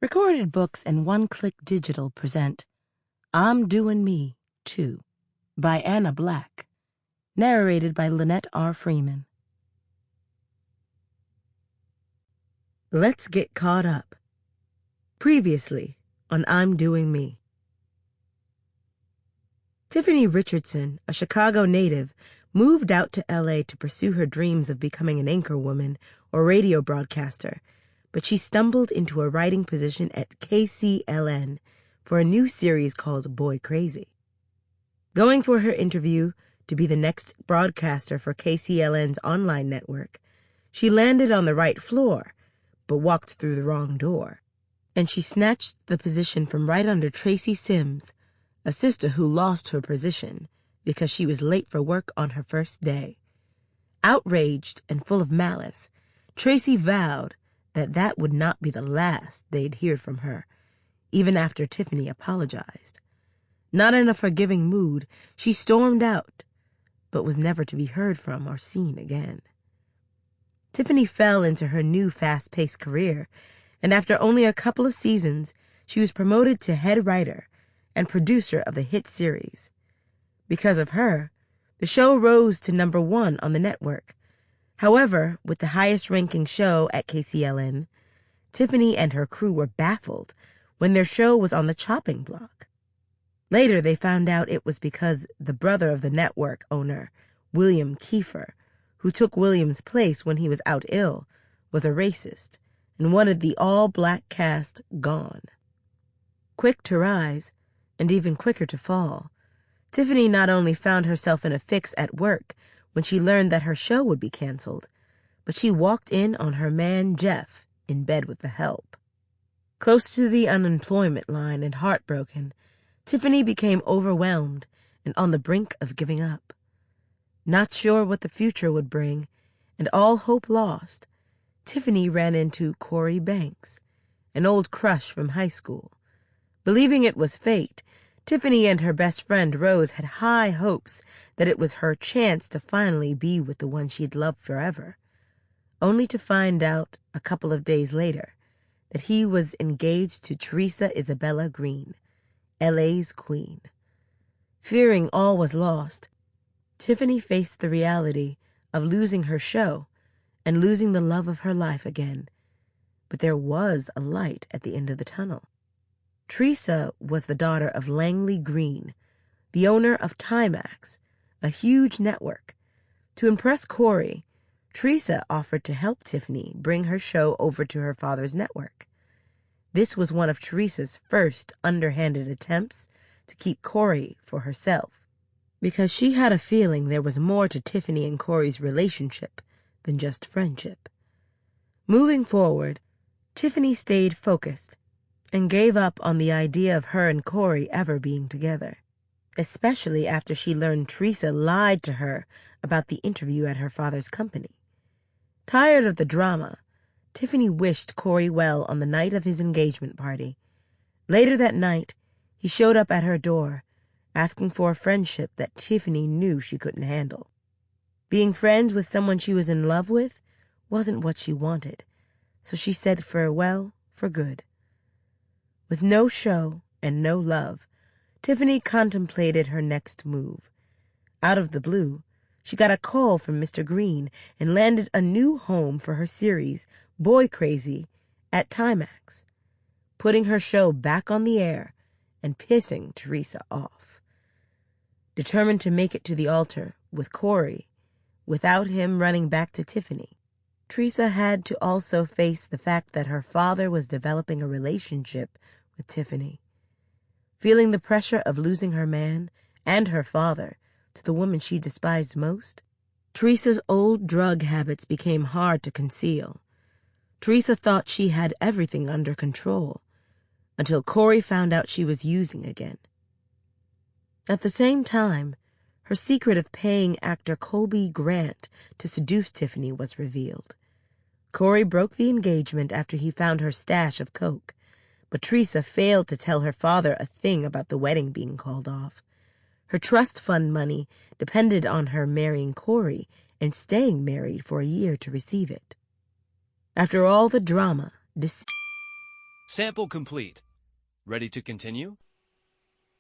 Recorded Books and One Click Digital present I'm Doin Me, Too, by Anna Black, narrated by Lynnette R. Freeman. Let's get caught up. Previously on I'm Doin Me. Tiffany Richardson, a Chicago native, moved out to L.A. to pursue her dreams of becoming an anchorwoman or radio broadcaster, but she stumbled into a writing position at KCLN for a new series called Boy Crazy. Going for her interview to be the next broadcaster for KCLN's online network, she landed on the right floor, but walked through the wrong door, and she snatched the position from right under Tracy Sims, a sister who lost her position because she was late for work on her first day. Outraged and full of malice, Tracy vowed that would not be the last they'd hear from her, even after Tiffany apologized. Not in a forgiving mood, she stormed out, but was never to be heard from or seen again. Tiffany fell into her new fast-paced career, and after only a couple of seasons, she was promoted to head writer and producer of the hit series. Because of her, the show rose to #1 on the network. However, with the highest-ranking show at KCLN, Tiffany and her crew were baffled when their show was on the chopping block. Later, they found out it was because the brother of the network owner, William Kiefer, who took William's place when he was out ill, was a racist and wanted the all-black cast gone. Quick to rise, and even quicker to fall, Tiffany not only found herself in a fix at work when she learned that her show would be canceled, but she walked in on her man Jeff in bed with the help. Close to the unemployment line and heartbroken, Tiffany became overwhelmed and on the brink of giving up. Not sure what the future would bring, and all hope lost, Tiffany ran into Kory Banks, an old crush from high school. Believing it was fate, Tiffany and her best friend Rose had high hopes that it was her chance to finally be with the one she'd loved forever, only to find out a couple of days later that he was engaged to Teresa Isabella Green, L.A.'s queen. Fearing all was lost, Tiffany faced the reality of losing her show and losing the love of her life again. But there was a light at the end of the tunnel. Tressa was the daughter of Langley Green, the owner of TiMax, a huge network. To impress Kory, Tressa offered to help Tiffany bring her show over to her father's network. This was one of Teresa's first underhanded attempts to keep Kory for herself, because she had a feeling there was more to Tiffany and Kory's relationship than just friendship. Moving forward, Tiffany stayed focused and gave up on the idea of her and Kory ever being together, especially after she learned Tressa lied to her about the interview at her father's company. Tired of the drama, Tiffany wished Kory well on the night of his engagement party. Later that night, he showed up at her door, asking for a friendship that Tiffany knew she couldn't handle. Being friends with someone she was in love with wasn't what she wanted, so she said farewell for good. With no show and no love, Tiffany contemplated her next move. Out of the blue, she got a call from Mr. Green and landed a new home for her series, Boy Crazy, at TiMax, putting her show back on the air and pissing Teresa off. Determined to make it to the altar with Kory, without him running back to Tiffany, Tressa had to also face the fact that her father was developing a relationship with Tiffany. Feeling the pressure of losing her man and her father to the woman she despised most, Teresa's old drug habits became hard to conceal. Tressa thought she had everything under control, until Kory found out she was using again. At the same time, her secret of paying actor Colby Grant to seduce Tiffany was revealed. Kory broke the engagement after he found her stash of coke, but Tressa failed to tell her father a thing about the wedding being called off. Her trust fund money depended on her marrying Kory and staying married for a year to receive it. After all the drama, Sample complete. Ready to continue?